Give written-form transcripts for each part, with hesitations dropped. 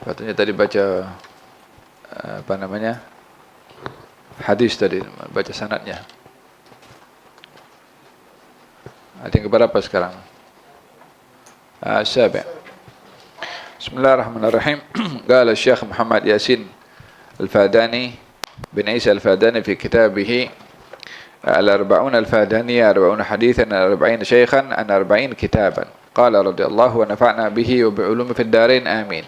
Katanya tadi baca hadis tadi, baca sanadnya. Ada yang keberapa sekarang? Sabi'. Bismillahirrahmanirrahim. Qala Syekh Muhammad Yasin Al-Fadani bin Isa Al-Fadani fi kitabih Al-Arba'un Al-Fadaniyah 40 hadithan 40 shaykhan an 40 kitaban. Qala radhiyallahu wa nafa'na bihi wa bi'ulumi fid darain amin.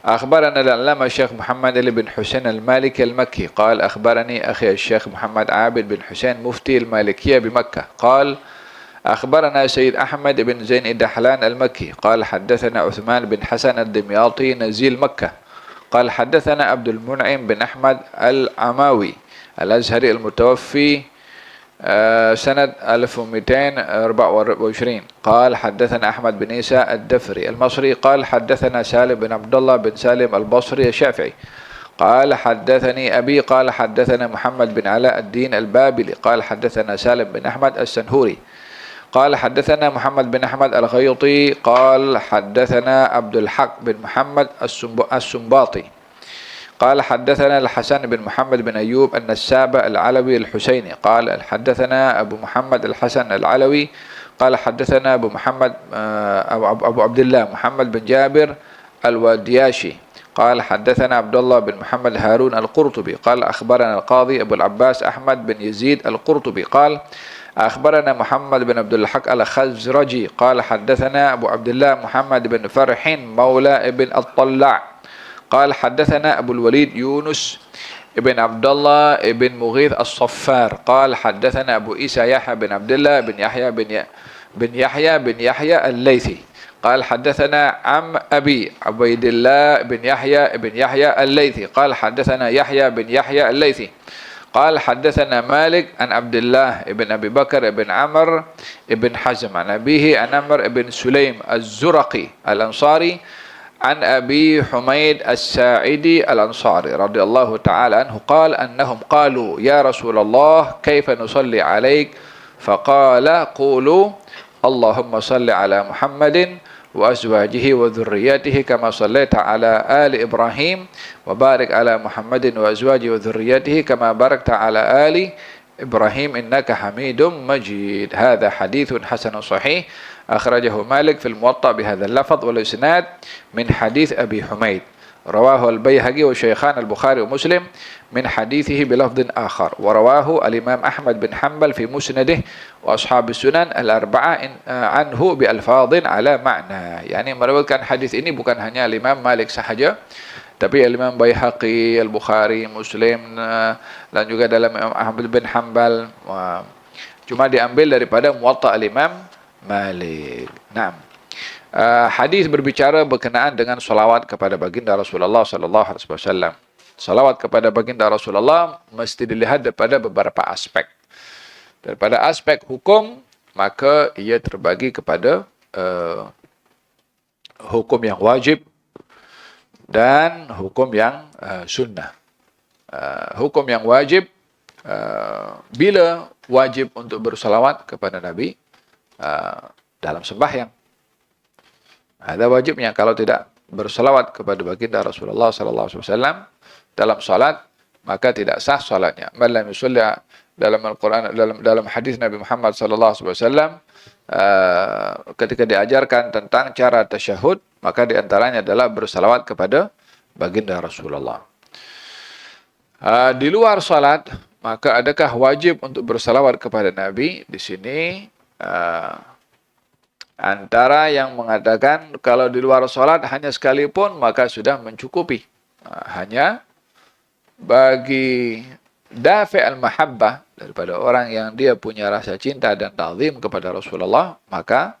أخبرنا العلامة الشيخ محمد علي بن حسين المالكي المكي قال أخبرني أخي الشيخ محمد عابد بن حسين مفتي المالكية بمكة قال أخبرنا سيد أحمد بن زين الدحلان المكي قال حدثنا عثمان بن حسن الدمياطي نزيل مكة قال حدثنا عبد المنعم بن أحمد العماوي الأزهري المتوفي سنة 1224 قال حدثنا أحمد بن عيسى الدفري المصري قال حدثنا سالم بن عبد الله بن سالم البصري الشافعي قال حدثني أبي قال حدثنا محمد بن علاء الدين البابلي قال حدثنا سالم بن أحمد السنهوري قال حدثنا محمد بن أحمد الغيطي قال حدثنا عبد الحق بن محمد السنباطي قال حدثنا الحسن بن محمد بن أيوب النسابة العلوي الحسيني قال حدثنا أبو محمد الحسن العلوي قال حدثنا أبو محمد أبو عبد الله محمد بن جابر الودياشي قال حدثنا عبد الله بن محمد هارون القرطبي قال أخبرنا القاضي أبو العباس أحمد بن يزيد القرطبي قال أخبرنا محمد بن عبد الحق الخزرجي قال حدثنا أبو عبد الله محمد بن فرح مولى ابن الطلاع قال حدثنا أبو الوليد يونس ابن عبد الله ابن مغيث الصفار قال حدثنا أبو عيسى يحيى بن عبد الله بن يحيى بن يحيى الليثي قال حدثنا عم أبي عبيد الله بن يحيى الليثي قال حدثنا يحيى بن يحيى الليثي قال حدثنا مالك عن عبد الله بن أبي بكر بن عمر بن حزم عن أبيه عن عمر بن سليم الزرقي الأنصاري عن أبي حميد الساعدي الأنصاري رضي الله تعالى عنه قال أنهم قالوا يا رسول الله كيف نصلي عليك فقال قولوا اللهم صل على محمد وأزواجه وذرياته كما صليت على آل إبراهيم وبارك على محمد وأزواجه وذرياته كما باركت على آل إبراهيم إنك حميد مجيد. هذا حديث حسن صحيح أخرجه مالك في الموطأ بهذا اللفظ والإسناد من حديث أبي حميد رواه البيهقي والشيخان البخاري ومسلم من حديثه بلفظ آخر ورواه الإمام أحمد بن حنبل في مسنده وأصحاب السنن الأربعة عنه بألفاظ على معنى. Yani meriwayatkan hadis ini bukan hanya Imam Malik sahaja, tapi Imam Baihaqi, Al-Bukhari, Muslim, dan juga dalam Imam Ahmad bin Hanbal. Cuma diambil daripada Muwatta al-Imam Malik. Nah, hadis berbicara berkenaan dengan salawat kepada baginda Rasulullah sallallahu alaihi wasallam. Salawat kepada baginda Rasulullah mesti dilihat daripada beberapa aspek. Daripada aspek hukum, maka ia terbagi kepada hukum yang wajib dan hukum yang sunnah. Hukum yang wajib, bila wajib untuk bersalawat kepada Nabi dalam sembahyang. Ada wajibnya kalau tidak bersalawat kepada baginda Rasulullah sallallahu alaihi wasallam dalam salat, maka tidak sah salatnya. Man lam yusalli dalam Al-Qur'an, dalam hadis Nabi Muhammad sallallahu alaihi wasallam ketika diajarkan tentang cara tasyahud, maka di antaranya adalah bersalawat kepada baginda Rasulullah. Di luar salat, maka adakah wajib untuk bersalawat kepada Nabi? Di sini antara yang mengatakan kalau di luar salat hanya sekalipun maka sudah mencukupi. Hanya bagi dafi' al-mahabbah, daripada orang yang dia punya rasa cinta dan ta'zim kepada Rasulullah, maka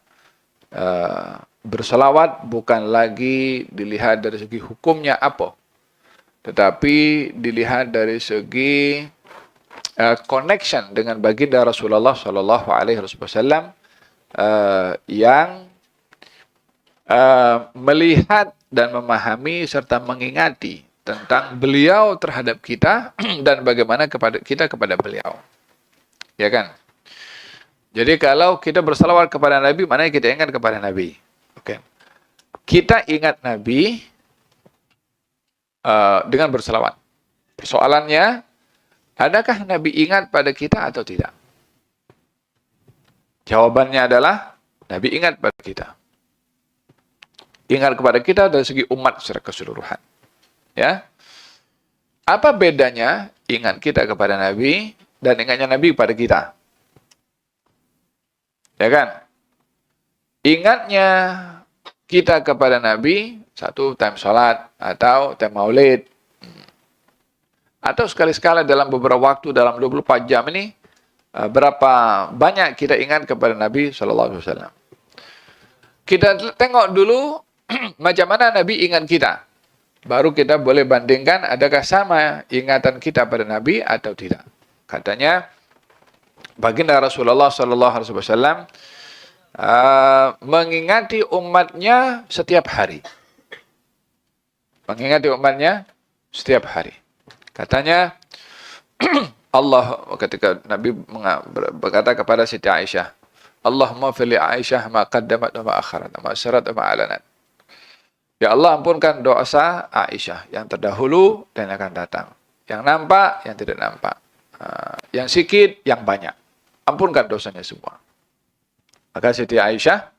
bersalawat bukan lagi dilihat dari segi hukumnya apa, tetapi dilihat dari segi connection dengan baginda Rasulullah sallallahu alaihi wasallam yang melihat dan memahami serta mengingati tentang beliau terhadap kita dan bagaimana kita kepada beliau. Ya kan? Jadi kalau kita bersalawat kepada Nabi, maknanya kita ingat kepada Nabi. Oke. Kita ingat Nabi dengan berselawat. Persoalannya, adakah Nabi ingat pada kita atau tidak? Jawabannya adalah, Nabi ingat pada kita. Ingat kepada kita dari segi umat secara keseluruhan. Ya, apa bedanya ingat kita kepada Nabi dan ingatnya Nabi kepada kita? Ya kan? Ingatnya kita kepada Nabi, satu time sholat, atau time maulid, atau sekali-sekala dalam beberapa waktu, dalam 24 jam ini, berapa banyak kita ingat kepada Nabi SAW. Kita tengok dulu macam mana Nabi ingat kita. Baru kita boleh bandingkan adakah sama ingatan kita pada Nabi atau tidak. Katanya, baginda Rasulullah SAW mengingati umatnya setiap hari. Mengingati umatnya setiap hari. Katanya, Allah ketika Nabi berkata kepada Siti Aisyah, Allahumma fili Aisyah ma qaddamat wa ma akharat, ma asyarat wa ma alanat. Ya Allah, ampunkan dosa Aisyah yang terdahulu dan yang akan datang. Yang nampak, yang tidak nampak. Yang sedikit, yang banyak. Ampunkan dosanya semua. Maka Siti Aisyah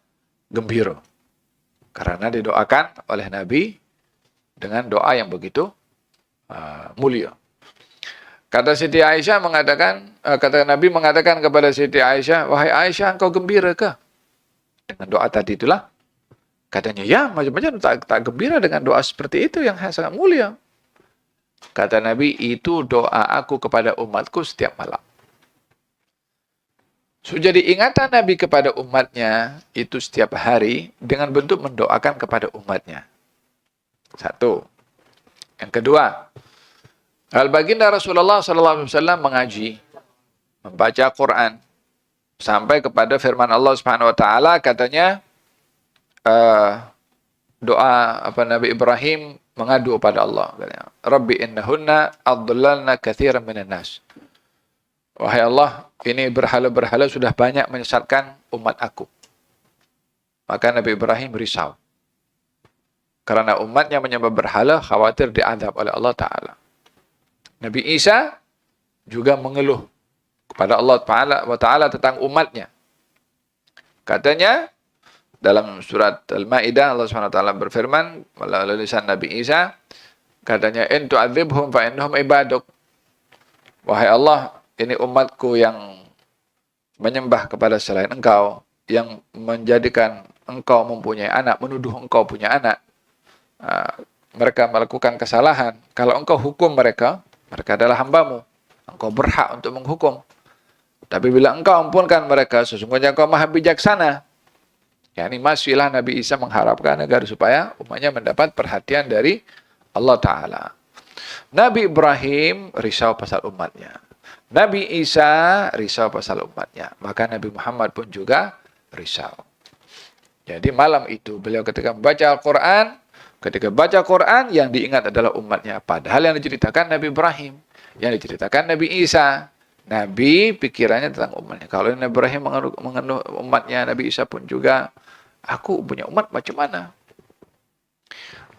gembira. Karena didoakan oleh Nabi dengan doa yang begitu mulia. Kata Siti Aisyah mengatakan, kata Nabi mengatakan kepada Siti Aisyah, wahai Aisyah, engkau gembira ke? Dengan doa tadi itulah. Katanya, ya, macam-macam tak gembira dengan doa seperti itu yang sangat mulia. Kata Nabi, itu doa aku kepada umatku setiap malam. So, jadi ingatan Nabi kepada umatnya itu setiap hari dengan bentuk mendoakan kepada umatnya. Satu. Yang kedua, baginda Rasulullah SAW mengaji, membaca Quran, sampai kepada firman Allah Subhanahu Wa Taala, katanya, doa Nabi Ibrahim mengadu pada Allah. Katanya, Rabbi innahunna adlalna katsiran minan nas. Wahai Allah, ini berhala-berhala sudah banyak menyesatkan umat aku. Maka Nabi Ibrahim risau. Karena umatnya menyembah berhala, khawatir diazab oleh Allah Ta'ala. Nabi Isa juga mengeluh kepada Allah Ta'ala tentang umatnya. Katanya, dalam surat Al-Ma'idah, Allah SWT berfirman melalui lisan Nabi Isa, katanya, in tu'adzibhum fa innahum ibaduk. Wahai Allah, ini umatku yang menyembah kepada selain engkau, yang menjadikan engkau mempunyai anak, menuduh engkau punya anak. Mereka melakukan kesalahan. Kalau engkau hukum mereka, mereka adalah hambamu. Engkau berhak untuk menghukum. Tapi bila engkau ampunkan mereka, sesungguhnya engkau maha bijaksana. Ya, ini masihlah Nabi Isa mengharapkan agar supaya umatnya mendapat perhatian dari Allah Ta'ala. Nabi Ibrahim risau pasal umatnya. Nabi Isa risau pasal umatnya. Maka Nabi Muhammad pun juga risau. Jadi malam itu beliau ketika membaca Al-Quran, ketika baca Quran yang diingat adalah umatnya. Padahal yang diceritakan Nabi Ibrahim, yang diceritakan Nabi Isa. Nabi pikirannya tentang umatnya. Kalau Nabi Ibrahim mengenuh umatnya, Nabi Isa pun juga, aku punya umat macam mana?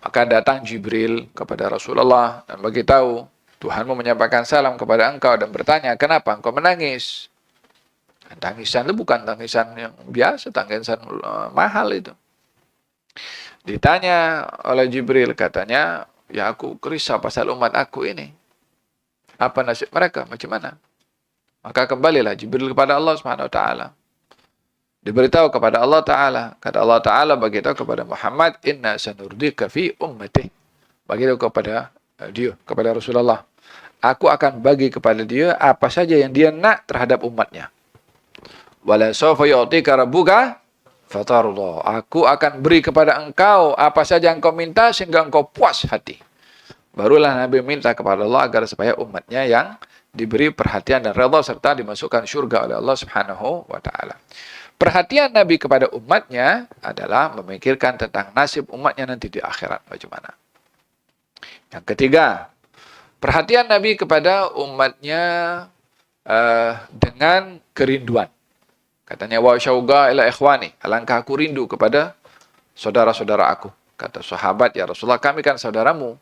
Maka datang Jibril kepada Rasulullah dan beritahu, Tuhanmu menyampaikan salam kepada engkau dan bertanya, kenapa engkau menangis? Tangisan itu bukan tangisan yang biasa, tangisan mahal itu. Ditanya oleh Jibril, katanya, ya aku risau pasal umat aku ini. Apa nasib mereka? Macam mana? Maka kembalilah Jibril kepada Allah SWT. Diberitahu kepada Allah Ta'ala. Kata Allah Ta'ala beritahu kepada Muhammad, inna sanurdika fi ummatih. Beritahu kepada dia, kepada Rasulullah. Aku akan bagi kepada dia apa saja yang dia nak terhadap umatnya. Wala sawfa yu'tika rabbuka fatarullah. Aku akan beri kepada engkau apa saja yang engkau minta sehingga engkau puas hati. Barulah Nabi minta kepada Allah agar supaya umatnya yang diberi perhatian dan redha serta dimasukkan syurga oleh Allah Subhanahu wa Ta'ala. Perhatian Nabi kepada umatnya adalah memikirkan tentang nasib umatnya nanti di akhirat bagaimana. Yang ketiga, perhatian Nabi kepada umatnya dengan kerinduan. Katanya, wa syauqa ila ikhwani, alangkah aku rindu kepada saudara-saudara aku. Kata sahabat, ya Rasulullah, kami kan saudaramu.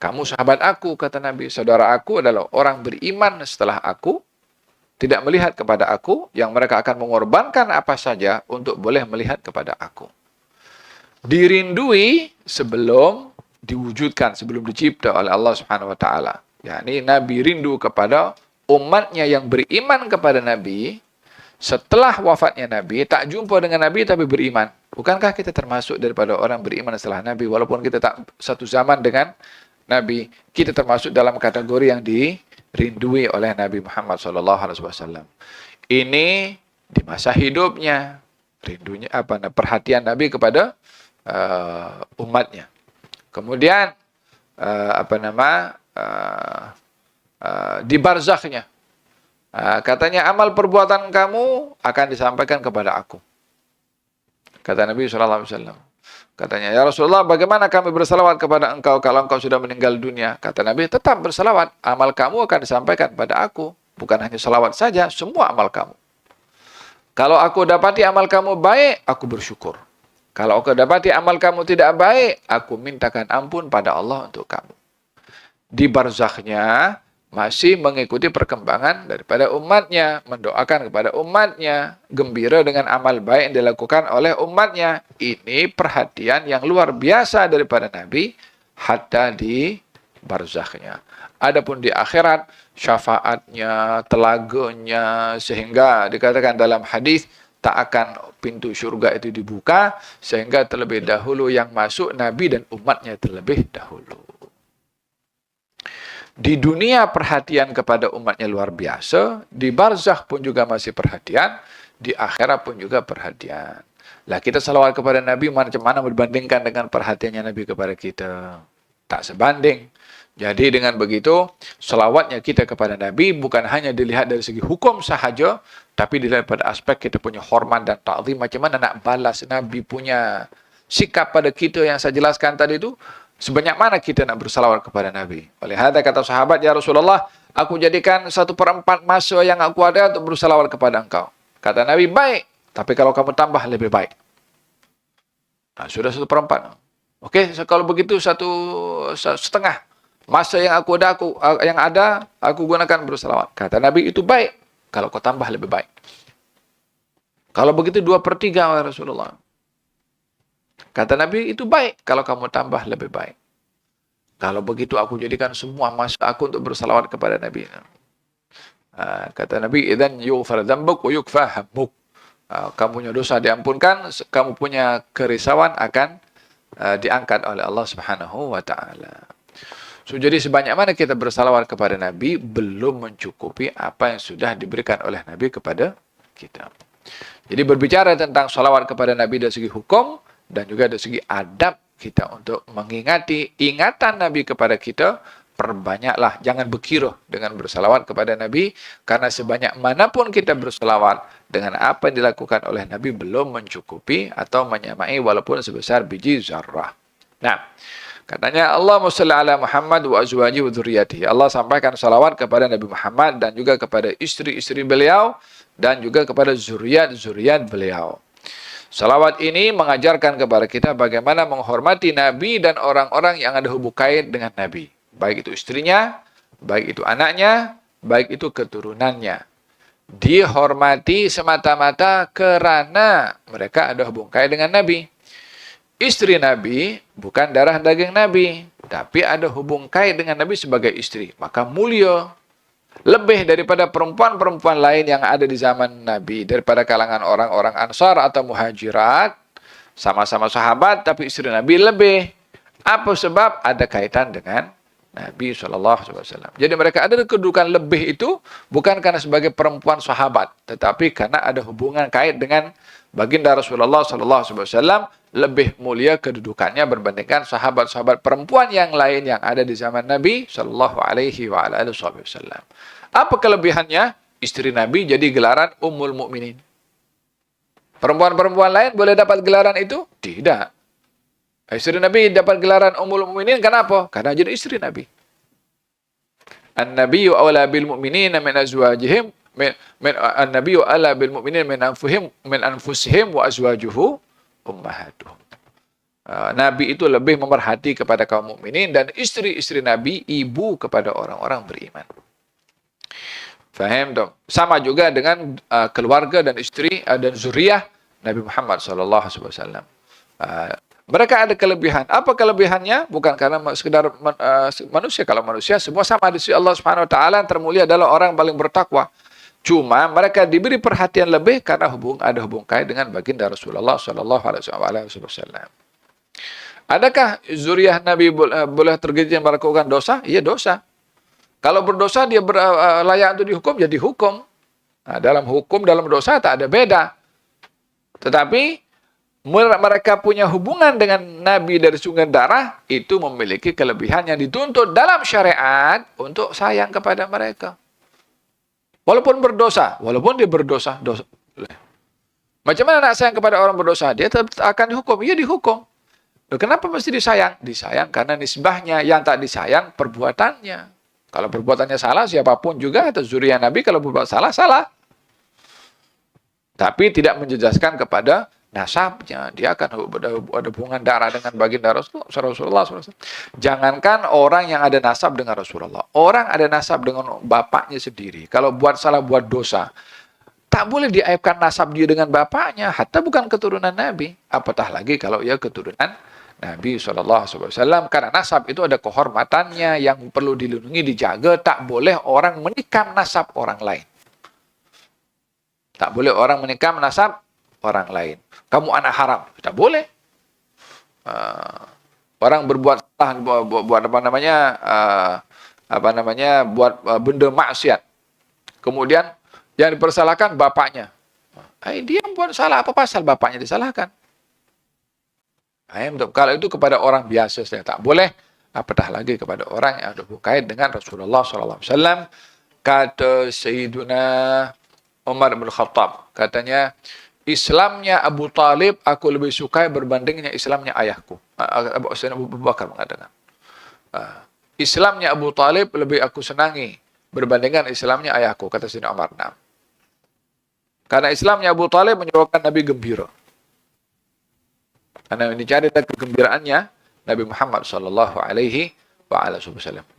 Kamu sahabat aku, kata Nabi. Saudara aku adalah orang beriman setelah aku, tidak melihat kepada aku, yang mereka akan mengorbankan apa saja untuk boleh melihat kepada aku. Dirindui sebelum diwujudkan, sebelum dicipta oleh Allah Subhanahu wa taala. Yakni Nabi rindu kepada umatnya yang beriman kepada Nabi. Setelah wafatnya Nabi, tak jumpa dengan Nabi tapi beriman. Bukankah kita termasuk daripada orang beriman setelah Nabi, walaupun kita tak satu zaman dengan Nabi, kita termasuk dalam kategori yang dirindui oleh Nabi Muhammad SAW. Ini di masa hidupnya, rindunya perhatian Nabi kepada umatnya. Kemudian di barzakhnya, katanya amal perbuatan kamu akan disampaikan kepada aku. Kata Nabi SAW. Katanya, ya Rasulullah, bagaimana kami bersalawat kepada engkau kalau engkau sudah meninggal dunia? Kata Nabi, tetap bersalawat. Amal kamu akan disampaikan kepada aku. Bukan hanya salawat saja, semua amal kamu. Kalau aku dapati amal kamu baik, aku bersyukur. Kalau aku dapati amal kamu tidak baik, aku mintakan ampun pada Allah untuk kamu. Di barzakhnya, masih mengikuti perkembangan daripada umatnya, mendoakan kepada umatnya, gembira dengan amal baik yang dilakukan oleh umatnya. Ini perhatian yang luar biasa daripada Nabi hatta di barzakhnya. Adapun di akhirat, syafaatnya, telaganya, sehingga dikatakan dalam hadis tak akan pintu syurga itu dibuka, sehingga terlebih dahulu yang masuk Nabi dan umatnya terlebih dahulu. Di dunia perhatian kepada umatnya luar biasa, di barzakh pun juga masih perhatian, di akhirat pun juga perhatian. Lah kita salawat kepada Nabi macam mana berbandingkan dengan perhatiannya Nabi kepada kita? Tak sebanding. Jadi dengan begitu, salawatnya kita kepada Nabi bukan hanya dilihat dari segi hukum sahaja, tapi dilihat pada aspek kita punya hormat dan ta'zim. Macam mana nak balas Nabi punya sikap pada kita yang saya jelaskan tadi itu? Sebanyak mana kita nak bersalawat kepada Nabi? Oleh hadza kata sahabat, ya Rasulullah, aku jadikan 1/4 masa yang aku ada untuk bersalawat kepada engkau. Kata Nabi, baik. Tapi kalau kamu tambah lebih baik. Nah, sudah 1/4. Oke, kalau begitu 1/2 masa yang aku ada, aku gunakan bersalawat. Kata Nabi, itu baik. Kalau kau tambah lebih baik. Kalau begitu 2/3 ya Rasulullah. Kata Nabi, itu baik. Kalau kamu tambah lebih baik. Kalau begitu aku jadikan semua masa aku untuk bersalawat kepada Nabi. Kata Nabi, idzan yughfar dzambuk wa yukfa hammuk. Kamu punya dosa diampunkan, kamu punya kerisauan akan diangkat oleh Allah Subhanahu wa taala. So, jadi sebanyak mana kita bersalawat kepada Nabi belum mencukupi apa yang sudah diberikan oleh Nabi kepada kita. Jadi berbicara tentang salawat kepada Nabi dari segi hukum dan juga dari segi adab kita untuk mengingati ingatan Nabi kepada kita, perbanyaklah, jangan berkira dengan bersalawat kepada Nabi, karena sebanyak manapun kita bersalawat dengan apa yang dilakukan oleh Nabi belum mencukupi atau menyamai walaupun sebesar biji zarrah. Nah, katanya Allahumma shalli ala Muhammad wa azwajihi wa dzurriyyatihi. Allah sampaikan salawat kepada Nabi Muhammad dan juga kepada istri-istri beliau dan juga kepada zuriat-zuriat beliau. Salawat ini mengajarkan kepada kita bagaimana menghormati Nabi dan orang-orang yang ada hubung kait dengan Nabi. Baik itu istrinya, baik itu anaknya, baik itu keturunannya. Dihormati semata-mata kerana mereka ada hubung kait dengan Nabi. Istri Nabi bukan darah daging Nabi, tapi ada hubung kait dengan Nabi sebagai istri. Maka mulia. Lebih daripada perempuan-perempuan lain yang ada di zaman Nabi. Daripada kalangan orang-orang Ansar atau Muhajirat. Sama-sama sahabat, tapi istri Nabi lebih. Apa sebab? Ada kaitan dengan Nabi SAW. Jadi mereka ada kedudukan lebih itu bukan karena sebagai perempuan sahabat. Tetapi karena ada hubungan kait dengan baginda Rasulullah SAW. Lebih mulia kedudukannya berbandingkan sahabat-sahabat perempuan yang lain yang ada di zaman Nabi SAW. Apa kelebihannya? Istri Nabi jadi gelaran Ummul Mukminin. Perempuan-perempuan lain boleh dapat gelaran itu? Tidak. Istri Nabi dapat gelaran Ummul Mukminin kenapa? Karena jadi istri Nabi. An-Nabiyyu awla bil mu'minina min azwajihim An-Nabiyyu awla bil mu'minina min anfusihim wa azwajuhu ummahatuhum. Nabi itu lebih memerhati kepada kaum mukminin, dan istri-istri Nabi ibu kepada orang-orang beriman. Faham dong? Sama juga dengan keluarga dan istri dan zuriyah Nabi Muhammad SAW. Mereka ada kelebihan. Apa kelebihannya? Bukan karena sekedar manusia. Kalau manusia semua sama di sisi Allah Subhanahu Wa Taala. Yang termulia adalah orang yang paling bertakwa. Cuma mereka diberi perhatian lebih karena ada hubung kait dengan baginda Rasulullah SAW. Adakah zuriyah Nabi boleh tergelincir melakukan dosa? Iya, dosa. Kalau berdosa dia layak untuk dihukum, ya dihukum. Nah, dalam hukum, dalam dosa tak ada beda. Tetapi mereka punya hubungan dengan Nabi dari sumber darah, itu memiliki kelebihan yang dituntut dalam syariat untuk sayang kepada mereka. Walaupun berdosa, walaupun dia berdosa, macam mana nak sayang kepada orang berdosa? Dia tetap akan dihukum. Iya, dihukum. Loh, kenapa mesti disayang? Disayang karena nisbahnya. Yang tak disayang perbuatannya. Kalau perbuatannya salah, siapapun juga atau zuriyah Nabi kalau berbuat salah, salah. Tapi tidak menjejaskan kepada nasabnya. Dia akan ada hubungan darah dengan baginda Rasulullah SAW. Jangankan orang yang ada nasab dengan Rasulullah. Orang ada nasab dengan bapaknya sendiri. Kalau buat salah, buat dosa, tak boleh diaibkan nasab dia dengan bapaknya. Hatta bukan keturunan Nabi. Apatah lagi kalau ia keturunan Nabi SAW. Karena nasab itu ada kehormatannya yang perlu dilindungi, dijaga. Tak boleh orang menikam nasab orang lain. Tak boleh orang menikam nasab orang lain. Kamu anak haram, tak boleh. Orang berbuat salah, buat buat benda maksiat. Kemudian yang dipersalahkan bapaknya. Dia buat salah, apa pasal bapaknya disalahkan? Kalau itu kepada orang biasa saya tak boleh. Apatah lagi kepada orang yang ada berkait dengan Rasulullah SAW. Kata Sayyiduna Umar bin Khattab, katanya, Islamnya Abu Talib aku lebih sukai berbandingnya Islamnya ayahku. Abu Bakar mengatakan. Islamnya Abu Talib lebih aku senangi berbandingkan Islamnya ayahku, kata Sayyidina Umar. Karena Islamnya Abu Talib menyebabkan Nabi gembira. Karena ini cari kegembiraannya Nabi Muhammad SAW.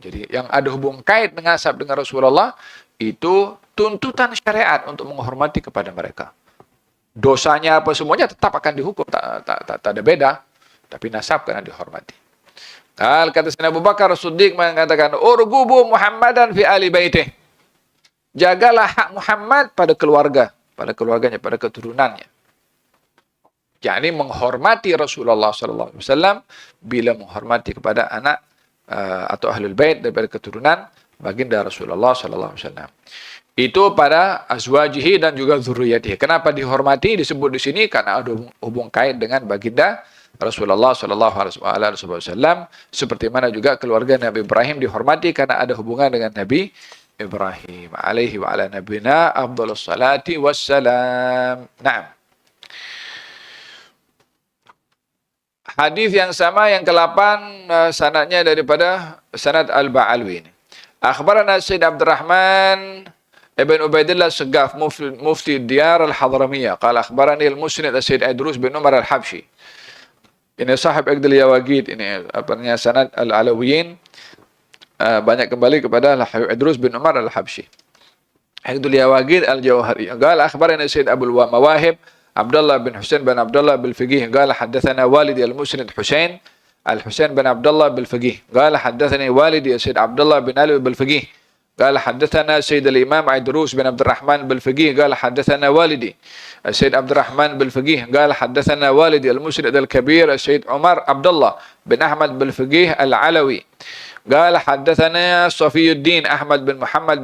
Jadi yang ada hubung kait dengan nasab dengan Rasulullah itu tuntutan syariat untuk menghormati kepada mereka. Dosanya apa semuanya tetap akan dihukum, tak ada beda. Tapi nasab karena dihormati. Kata Sayyidina Abu Bakar As-Siddiq mengatakan, urgubu Muhammadan fi ali baitih. Jagalah hak Muhammad pada keluarganya, pada keturunannya. Yakni menghormati Rasulullah SAW bila menghormati kepada anak atau ahlul bait daripada keturunan baginda Rasulullah SAW. Itu pada azwajihi dan juga zurriyatihi. Kenapa dihormati disebut di sini? Karena ada hubung kait dengan baginda Rasulullah SAW. Seperti mana juga keluarga Nabi Ibrahim dihormati karena ada hubungan dengan Nabi Ibrahim. Alaihi wa ala nabina afdhalus salati wassalam. Naam. Hadis yang sama yang ke-8 sanadnya daripada sanad Al-Ba'alwi. Akhbarana Sayyid Abdurrahman ibn Ubaidillah Segaf mufti Diyar Al-Hadramiyah. Qala akhbarani al-Musnid Sayyid Idrus bin Umar Al-Habsyi. Ini sahib Iqdil Yawagid, ini apanya sanad Al-Alawiyin. Banyak kembali kepada Idrus bin Umar Al-Habsyi. Iqdil Yawagid Al-Jawhari. Qala akhbarani Sayyid Abdul Mawahib Abdullah bin Husain bin Abdullah bil-Fiqih. Qala haddatsana walidi al-Musnid Husain الحسين بن عبد الله بالفقيه قال حدثني والدي سيد عبد الله بن علي بالفقيه قال حدثنا سيد الإمام عيدروس بن عبد الرحمن بالفقيه قال حدثنا والدي السيد عبد الرحمن بالفقيه قال حدثنا والدي المسند الكبير السيد عمر عبد الله بن أحمد بالفقيه العلوي قال حدثنا صفي الدين أحمد بن محمد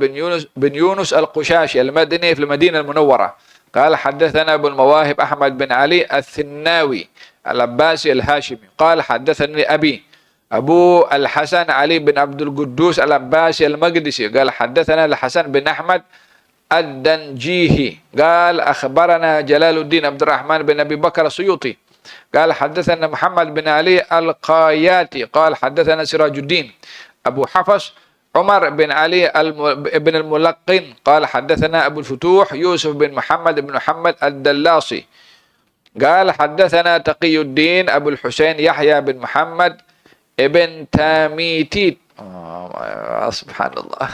بن يونس القشاشي المدني في المدينة المنورة قال حدثنا أبو المواهب أحمد بن علي الثناوي العباسي الهاشمي قال حدثني أبي أبو الحسن علي بن عبد القدوس العباسي المقدسي قال حدثنا الحسن بن أحمد الدنجيهي قال أخبرنا جلال الدين عبد الرحمن بن أبي بكر السيوطي قال حدثنا محمد بن علي القاياتي قال حدثنا سراج الدين أبو حفص عمر بن علي بن الملقن قال حدثنا أبو الفتوح يوسف بن محمد الدلاصي قال حدثنا تقي الدين أبو الحسين يحيى بن محمد ابن تاميتيت سبحان الله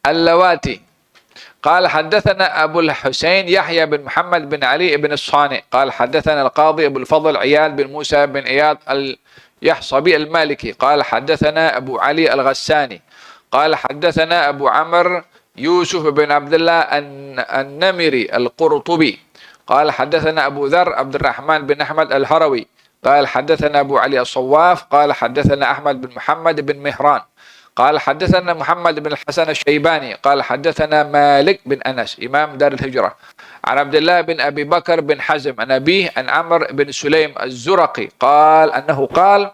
اللواتي قال حدثنا أبو الحسين يحيى بن محمد بن علي بن الصانع قال حدثنا القاضي أبو الفضل عياد بن موسى بن إياد اليحصبي المالكي قال حدثنا أبو علي الغساني قال حدثنا أبو عمرو يوسف بن عبد الله النمري القرطبي قال حدثنا أبو ذر عبد الرحمن بن أحمد الهروي قال حدثنا أبو علي الصواف قال حدثنا أحمد بن محمد بن مهران قال حدثنا محمد بن الحسن الشيباني قال حدثنا مالك بن أنس إمام دار الهجرة عن عبد الله بن أبي بكر بن حزم عن أبيه عن عمرو بن سليم الزرقي قال أنه قال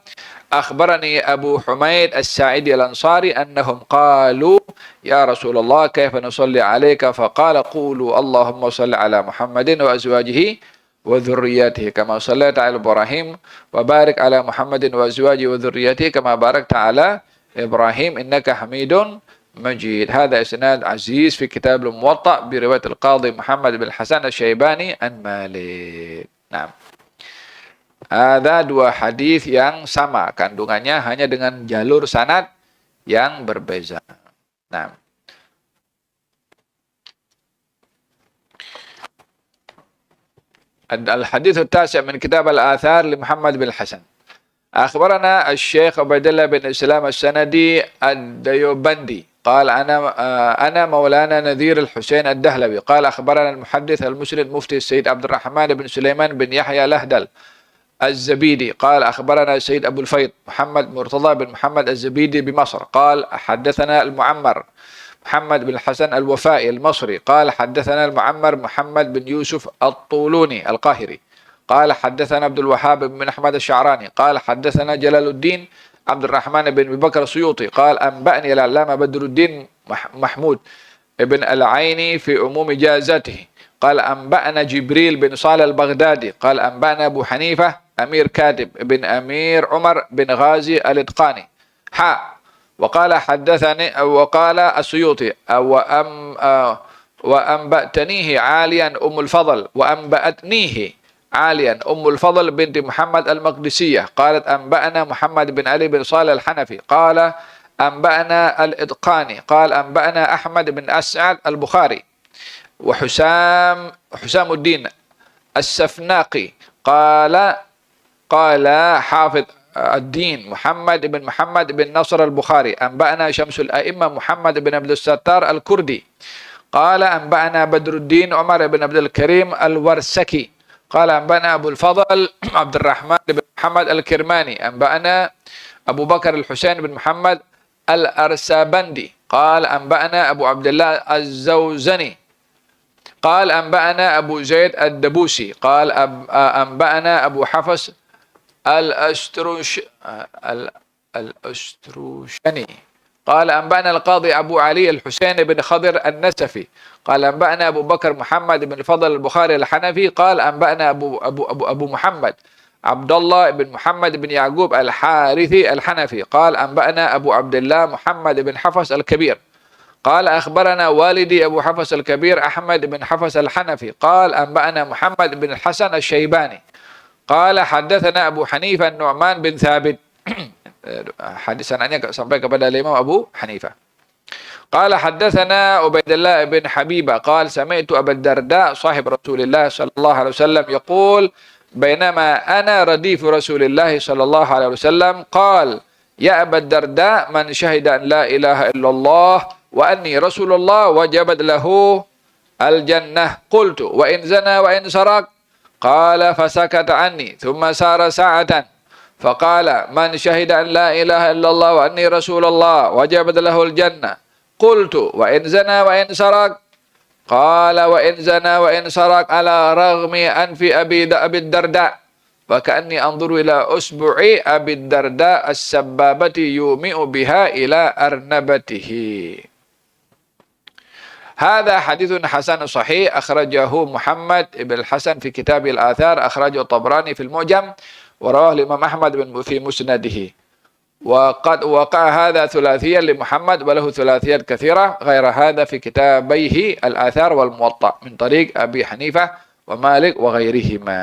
أخبرني أبو حميد الساعدي الأنصاري أنهم قالوا يا رسول الله كيف نصلي عليك فقال قولوا اللهم صل على محمد وأزواجه وذرياته كما صليت على إبراهيم وبارك على محمد وأزواجه وذرياته كما باركت على إبراهيم إنك حميد مجيد. هذا إسناد عزيز في كتاب الموطأ برواية القاضي محمد بن الحسن الشيباني عن مالك. Nah, ada dua hadis yang sama kandungannya hanya dengan jalur sanad yang berbeza. Nah, الحديث التاسع من كتاب الآثار لمحمد بن الحسن أخبرنا الشيخ عبيد الله بن إسلام السندي الديوبندي قال أنا مولانا نذير الحسين الدهلوي قال أخبرنا المحدث المسند مفتي السيد عبد الرحمن بن سليمان بن يحيى لهدل الزبيدي قال أخبرنا السيد أبو الفيض محمد مرتضى بن محمد الزبيدي بمصر قال حدثنا المعمر محمد بن الحسن الوفائي المصري قال حدثنا المعمر محمد بن يوسف الطولوني القاهري قال حدثنا عبد الوهاب بن أحمد الشعراني قال حدثنا جلال الدين عبد الرحمن بن أبي بكر السيوطي قال أنبأني العلامة بدر الدين محمود بن العيني في عموم جازته قال أنبأنا جبريل بن صالح البغدادي قال أنبأنا أبو حنيفة أمير كاتب بن أمير عمر بن غازي الإتقاني وقال حدثني وقال السيوطي وأنبأتنيه عاليا أم الفضل وأنبأتنيه عاليا أم الفضل بنت محمد المقدسية قالت أنبأنا محمد بن علي بن صالح الحنفي قال أنبأنا الإتقاني قال أنبأنا أحمد بن أسعد البخاري وحسام الدين السفناقي قال حافظ الدين محمد بن نصر البخاري أنبأنا شمس الأئمة محمد بن عبد الستار الكردي قال أنبأنا بدر الدين عمر بن عبد الكريم الورسكي قال أنبأنا أبو الفضل عبد الرحمن بن محمد الكرماني أنبأنا أبو بكر الحسين بن محمد الأرسابندي قال أنبأنا أبو عبد الله الزوزني قال أنبأنا أبو زيد الدبوسي قال أنبأنا أبو حفص الأستروشني قال أنبأنا القاضي أبو علي الحسين بن خضر النسفي قال أنبأنا أبو بكر محمد بن الفضل البخاري الحنفي قال أنبأنا أبو محمد عبد الله بن محمد بن يعقوب الحارثي الحنفي قال أنبأنا أبو عبد الله محمد بن حفص الكبير قال أخبرنا والدي أبو حفص الكبير أحمد بن حفص الحنفي قال أنبأنا محمد بن الحسن الشيباني قال حدثنا أبو حنيفة النعمان بن ثابت hadis sanadnya sampai kepada Imam Abu Hanifah. قال حدثنا عبيد الله بن حبيبة قال سمعت أبا الدرداء صاحب رسول الله صلى الله عليه وسلم يقول بينما أنا رديف رسول الله صلى الله عليه وسلم قال يا أبا الدرداء من شهد أن لا إله إلا الله وأني رسول الله وجبت له الجنة قلت وإن زنى وإن سرق قال فسكت عني ثم سار ساعة فقال من شهد أن لا إله إلا الله وأني رسول الله وجبت له الجنة قلت وإن زنى وإن سرق قال وإن زنى وإن سرق على رغم أنف أبي الدرداء فكأني أنظر إلى أصبع أبي الدرداء السبابة يومئ بها إلى أرنبته. هذا حديث حسن صحيح أخرجه محمد بن الحسن في كتاب الآثار أخرجه الطبراني في المعجم ورواه الإمام أحمد في مسنده. وقد وقع هذا ثلاثيا لمحمد وله ثلاثيات كثيرة غير هذا في كتابيه الآثار والموطأ من طريق أبي حنيفة wa Malik wa ghairihima.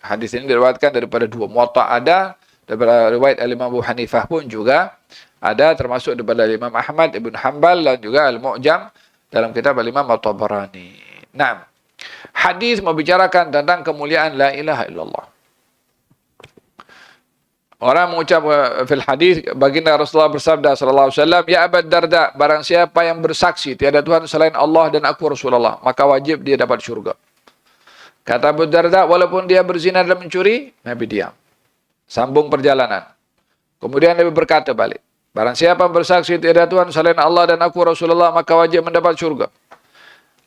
Hadis ini diriwayatkan daripada dua. Muwatta ada, daripada riwayat Al-Imam Abu Hanifah pun juga ada, termasuk daripada Imam Ahmad Ibn Hanbal dan juga Al-Mu'jam dalam kitab Al-Imam At-Tabarani. Nah, hadis membicarakan tentang kemuliaan la ilaha illallah. Orang mengucap fil hadis, baginda Rasulullah bersabda sallallahu alaihi wasallam, ya Abu Darda, barang siapa yang bersaksi tiada Tuhan selain Allah dan aku Rasulullah, maka wajib dia dapat syurga. Kata Abu Darda, walaupun dia berzina dan mencuri, Nabi diam. Sambung perjalanan. Kemudian Nabi berkata balik, barang siapa bersaksi tiada Tuhan selain Allah dan aku Rasulullah, maka wajib mendapat syurga.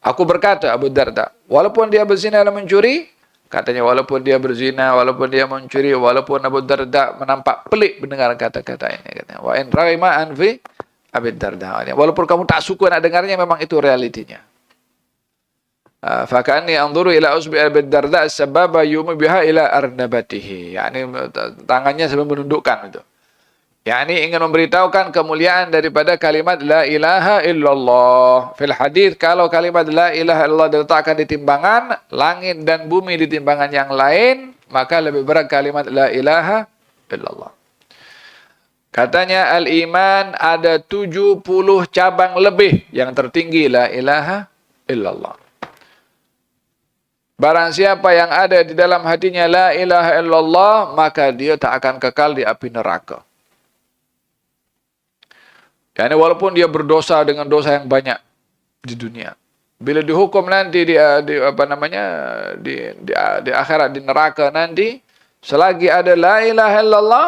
Aku berkata, Abu Darda, walaupun dia berzina dan mencuri, katanya walaupun dia berzina, walaupun dia mencuri, walaupun Abu Darda menampak pelik mendengar kata-kata ini. Katanya, wa in raima anfi Abu Darda. Walaupun kamu tak suka nak dengarnya, memang itu realitinya. Faka'anni anzuru ila usbi Abu Darda sababa yumi biha ila arnabatihi. Yani tangannya sambil menundukkan itu. Yani ingin memberitahukan kemuliaan daripada kalimat la ilaha illallah. Fil hadis, kalau kalimat la ilaha illallah diletakkan di timbangan, langit dan bumi di timbangan yang lain, maka lebih berat kalimat la ilaha illallah. Katanya al-iman ada 70 cabang lebih, yang tertinggi la ilaha illallah. Barang siapa yang ada di dalam hatinya la ilaha illallah, maka dia tak akan kekal di api neraka. Yani walaupun dia berdosa dengan dosa yang banyak di dunia, bila dihukum nanti di akhirat, di neraka nanti, selagi ada la ilaha illallah,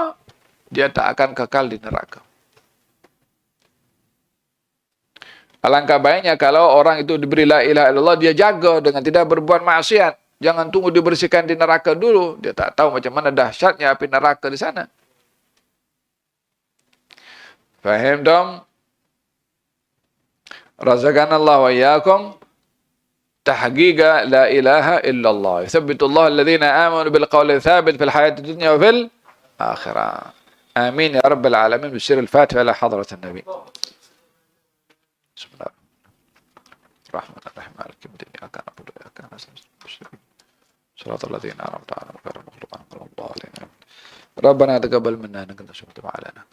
dia tak akan kekal di neraka. Alangkah baiknya kalau orang itu diberi la ilaha illallah, dia jaga dengan tidak berbuat maksiat. Jangan tunggu dibersihkan di neraka dulu. Dia tak tahu macam mana dahsyatnya api neraka di sana. Fahim dong? Razaqanallah wa iyyakum tahqiqa la ilaha illallah. Yuthabbitullahu alladhina amanu bil qawli thabit fil hayati dunya wa fil akhirah. Amin ya rabbal alamin. Bisir al-Fatiha ala hadrat an-Nabi. Bismillah. Rahmanir-Rahim. Maliki yawmiddin. Iyyaka na'budu wa iyyaka nasta'in. Shiratal ladzina an'amta 'alaihim ghairil maghdubi 'alaihim waladdallin. Rabbana taqabbal minna innaka antas samiul 'alim.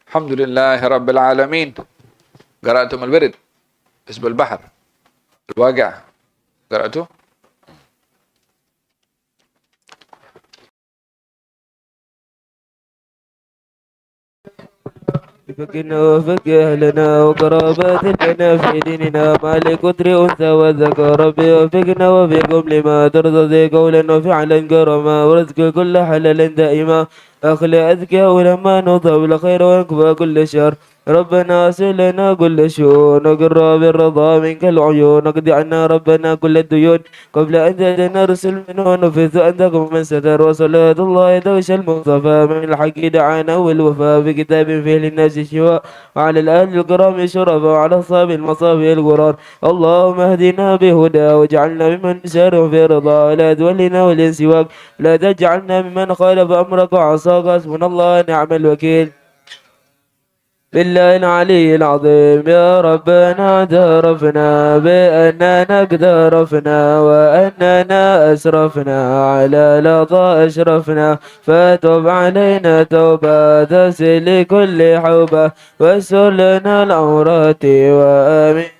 Alhamdulillahi rabbil alamin. قرأتم البرد حزب البحر الواقع قرأته فكنا وفك أهلنا وقرابات لنا في ديننا ما لكثر أنثى وذكر ربي وفقنا وفقهم لما ترضى قولا وفعلا كرما ورزق كل حلال دائما أخلي أذكى ولما نطب الخير ويكفى كل شر ربنا أسر لنا كل شؤون وقر بالرضا منك العيون اقضي عنا ربنا كل الديون قبل أن تأتينا رسل منه ونفث أنتكم من ستر وصلاة الله دوش المصطفى من الحق دعانا والوفاء بكتاب فيه للناس شفاء وعلى الآل الكرام شرفا وعلى أصحاب المصابي الغرار اللهم اهدنا بهدى واجعلنا ممن نسارع في رضا ولا تولنا والانسواك لا تجعلنا ممن خالف أمرك وعصاك حسبنا الله نعم الوكيل بالله العلي العظيم يا ربنا اعترفنا بأننا قد عرفنا وأننا أسرفنا على لظى أشرفنا فتب علينا توبة تسل لكل حوبة واستر لنا العورات وآمين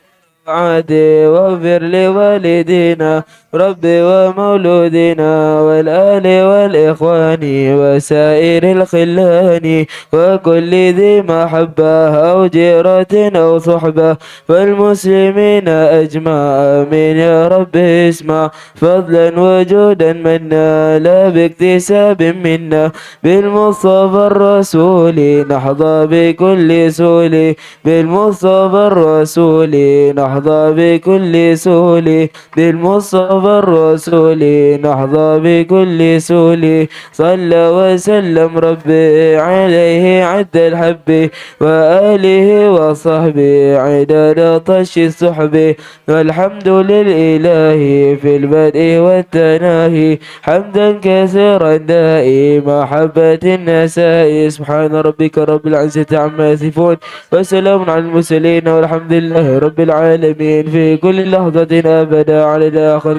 عادي واغفر لوالدينا ربي ومولودنا والآل والإخوان وسائر الخلان وكل ذي محبة أو جيرة أو صحبة والمسلمين أجمع آمين يا رب اسمع فضلا وجودا منا لا باكتساب منا بالمصطفى الرسول نحظى بكل سول بالمصطفى الرسول نحظى بكل سول بالمصطفى الرسول نحظى بكل سول صلى وسلم ربي عليه عد الحب وآله وصحبه عدد طش السحب والحمد للإله في البدء والتناهي حمدا كثيرا دائما محبة النساء سبحان ربك رب العزة عما يصفون وسلام على المرسلين والحمد لله رب العالمين في كل لحظة أبدا على الآخر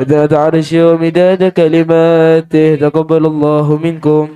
ذات عرش ومداد كلماته. تقبل الله منكم.